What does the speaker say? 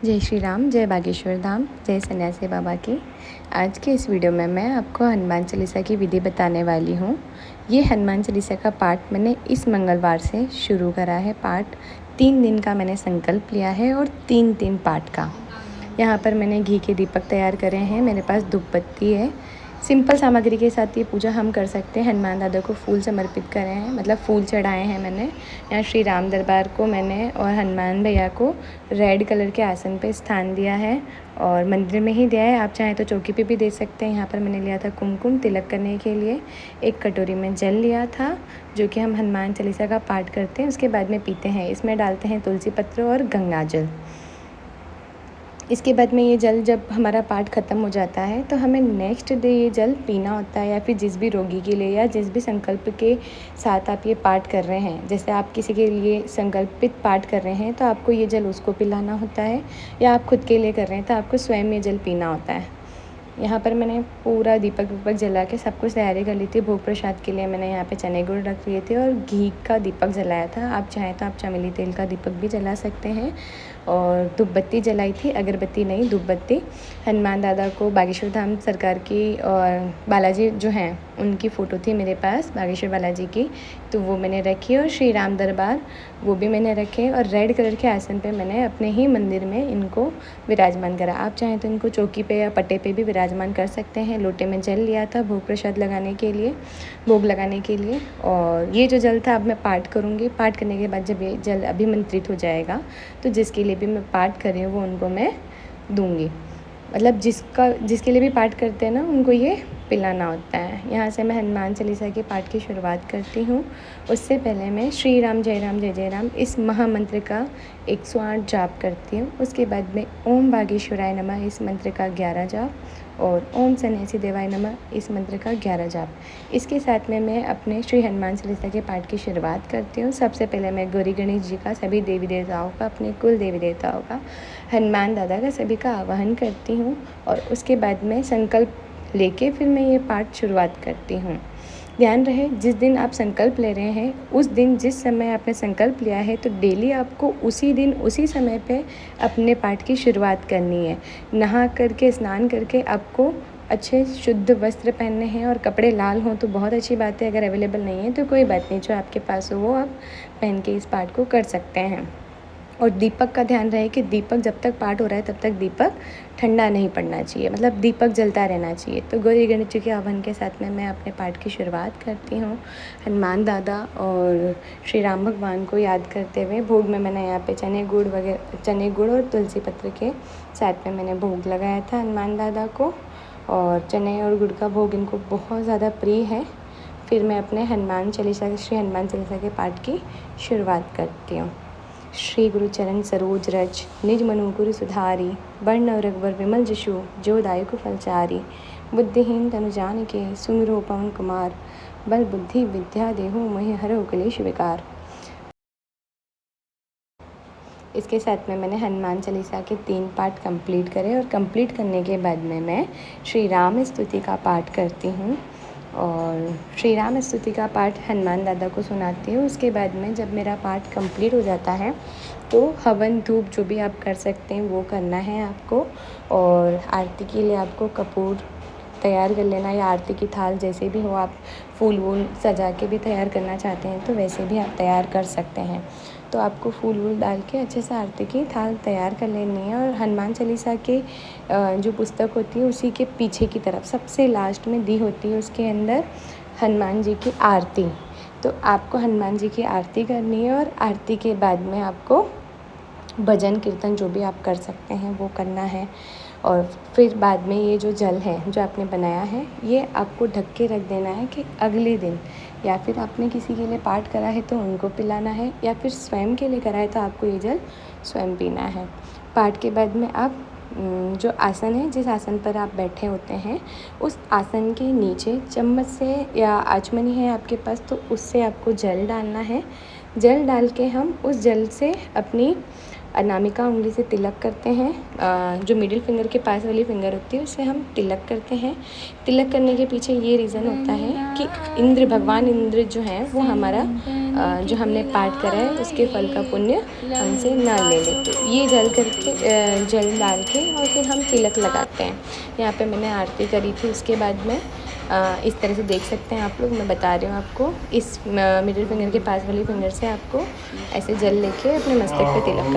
जय श्री राम, जय बागेश्वर धाम, जय सन्यासी बाबा की। आज के इस वीडियो में मैं आपको हनुमान चालीसा की विधि बताने वाली हूँ। ये हनुमान चालीसा का पाठ मैंने इस मंगलवार से शुरू करा है। पाठ 3 दिन का मैंने संकल्प लिया है और 3 पाठ का। यहाँ पर मैंने घी के दीपक तैयार करे हैं, मेरे पास धूप बत्ती है। सिंपल सामग्री के साथ ये पूजा हम कर सकते हैं। हनुमान दादा को फूल समर्पित करे हैं, मतलब फूल चढ़ाए हैं मैंने। यहाँ श्री राम दरबार को मैंने और हनुमान भैया को रेड कलर के आसन पे स्थान दिया है और मंदिर में ही दिया है। आप चाहें तो चौकी पे भी दे सकते हैं। यहाँ पर मैंने लिया था कुमकुम तिलक करने के लिए। एक कटोरी में जल लिया था, जो कि हम हनुमान चालीसा का पाठ करते हैं उसके बाद में पीते हैं। इसमें डालते हैं तुलसी पत्र और गंगा जल। इसके बाद में ये जल जब हमारा पाठ ख़त्म हो जाता है तो हमें नेक्स्ट डे ये जल पीना होता है, या फिर जिस भी रोगी के लिए या जिस भी संकल्प के साथ आप ये पाठ कर रहे हैं। जैसे आप किसी के लिए संकल्पित पाठ कर रहे हैं तो आपको ये जल उसको पिलाना होता है, या आप खुद के लिए कर रहे हैं तो आपको स्वयं ये जल पीना होता है। यहाँ पर मैंने पूरा दीपक वीपक जला के सब कुछ तैयारी कर ली थी। भोग प्रसाद के लिए मैंने यहाँ पे चने गुड़ रख लिए थे और घी का दीपक जलाया था। आप चाहें तो आप चमेली तेल का दीपक भी जला सकते हैं। और धूप बत्ती जलाई थी, अगरबत्ती नहीं धूप बत्ती। हनुमान दादा को बागेश्वर धाम सरकार की और बालाजी जो हैं उनकी फ़ोटो थी मेरे पास, बागेश्वर बालाजी की, तो वो मैंने रखी। और श्री राम दरबार वो भी मैंने रखे। और रेड कलर के आसन पे मैंने अपने ही मंदिर में इनको विराजमान करा। आप चाहें तो इनको चौकी पे या पट्टे पे भी विराजमान कर सकते हैं। लोटे में जल लिया था भोग प्रसाद लगाने के लिए, भोग लगाने के लिए। और ये जो जल था अब मैं पाठ करूँगी। पाठ करने के बाद जब ये जल अभिमंत्रित हो जाएगा तो जिसके लिए भी मैं पाठ कर रही हूँ वो उनको मैं दूँगी। मतलब जिसके लिए भी पाठ करते हैं ना उनको ये पिलाना होता है। यहाँ से मैं हनुमान चालीसा के पाठ की शुरुआत करती हूँ। उससे पहले मैं श्री राम जय राम जय जय राम इस महामंत्र का 108 जाप करती हूँ। उसके बाद में ओम बागेश्वराय नमः इस मंत्र का 11 जाप और ओम सन्यासी देवाय नमः इस मंत्र का 11 जाप। इसके साथ में मैं अपने श्री हनुमान चालीसा के पाठ की शुरुआत करती हूँ। सबसे पहले मैं गौरी गणेश जी का, सभी देवी देवताओं का, अपने कुल देवी देवताओं का, हनुमान दादा का, सभी का आवाहन करती हूँ। और उसके बाद में संकल्प लेके फिर मैं ये पाठ शुरुआत करती हूँ। ध्यान रहे, जिस दिन आप संकल्प ले रहे हैं उस दिन जिस समय आपने संकल्प लिया है तो डेली आपको उसी दिन उसी समय पे अपने पाठ की शुरुआत करनी है। नहा करके स्नान करके आपको अच्छे शुद्ध वस्त्र पहनने हैं और कपड़े लाल हों तो बहुत अच्छी बात है। अगर अवेलेबल नहीं है तो कोई बात नहीं, जो आपके पास हो वो आप पहन के इस पाठ को कर सकते हैं। और दीपक का ध्यान रहे कि दीपक जब तक पाठ हो रहा है तब तक दीपक ठंडा नहीं पड़ना चाहिए, मतलब दीपक जलता रहना चाहिए। तो गौरी गणेश जी के आह्वान के साथ में मैं अपने पाठ की शुरुआत करती हूँ। हनुमान दादा और श्री राम भगवान को याद करते हुए भोग में मैंने यहाँ पे चने गुड़ और तुलसी पत्र के साथ में मैंने भोग लगाया था हनुमान दादा को। और चने और गुड़ का भोग इनको बहुत ज़्यादा प्रिय है। फिर मैं अपने श्री हनुमान चालीसा के पाठ की शुरुआत करती हूँ। श्री गुरु चरण सरोज रज निज मनुकुर सुधारी, बर्ण रघुवर विमल जशु जो दायक फलचारी। बुद्धिहीन तनु जानिके सुमिरो पवन कुमार, बल बुद्धि विद्या देहु मोहि हरहु कलेश विकार। इसके साथ में मैंने हनुमान चालीसा के 3 पाठ कंप्लीट करे और कंप्लीट करने के बाद में मैं श्री राम स्तुति का पाठ करती हूँ। और श्री राम स्तुति का पाठ हनुमान दादा को सुनाती हूँ। उसके बाद में जब मेरा पाठ कंप्लीट हो जाता है तो हवन धूप जो भी आप कर सकते हैं वो करना है आपको। और आरती के लिए आपको कपूर तैयार कर लेना, या आरती की थाल जैसे भी हो, आप फूल वूल सजा के भी तैयार करना चाहते हैं तो वैसे भी आप तैयार कर सकते हैं। तो आपको फूल वूल डाल के अच्छे से आरती की थाल तैयार कर लेनी है। और हनुमान चालीसा के जो पुस्तक होती है उसी के पीछे की तरफ सबसे लास्ट में दी होती है, उसके अंदर हनुमान जी की आरती। तो आपको हनुमान जी की आरती करनी है और आरती के बाद में आपको भजन कीर्तन जो भी आप कर सकते हैं वो करना है। और फिर बाद में ये जो जल है जो आपने बनाया है ये आपको ढक के रख देना है कि अगले दिन, या फिर आपने किसी के लिए पाठ करा है तो उनको पिलाना है, या फिर स्वयं के लिए करा है तो आपको ये जल स्वयं पीना है। पाठ के बाद में आप जो आसन है, जिस आसन पर आप बैठे होते हैं उस आसन के नीचे चम्मच से या आचमनी है आपके पास तो उससे आपको जल डालना है। जल डाल के हम उस जल से अपनी अनामिका उंगली से तिलक करते हैं। जो मिडिल फिंगर के पास वाली फिंगर होती है उससे हम तिलक करते हैं। तिलक करने के पीछे ये रीज़न होता है कि इंद्र, भगवान इंद्र जो हैं वो हमारा जो हमने पाठ करा है उसके फल का पुण्य हमसे ना ले ले। तो ये जल करके जल डाल के और फिर हम तिलक लगाते हैं। यहाँ पे मैंने आरती करी थी, उसके बाद में इस तरह से देख सकते हैं आप लोग। मैं बता रही हूँ आपको, इस मिडिल फिंगर के पास वाली फिंगर से आपको ऐसे जल लेके अपने मस्तक पे तिलक करना।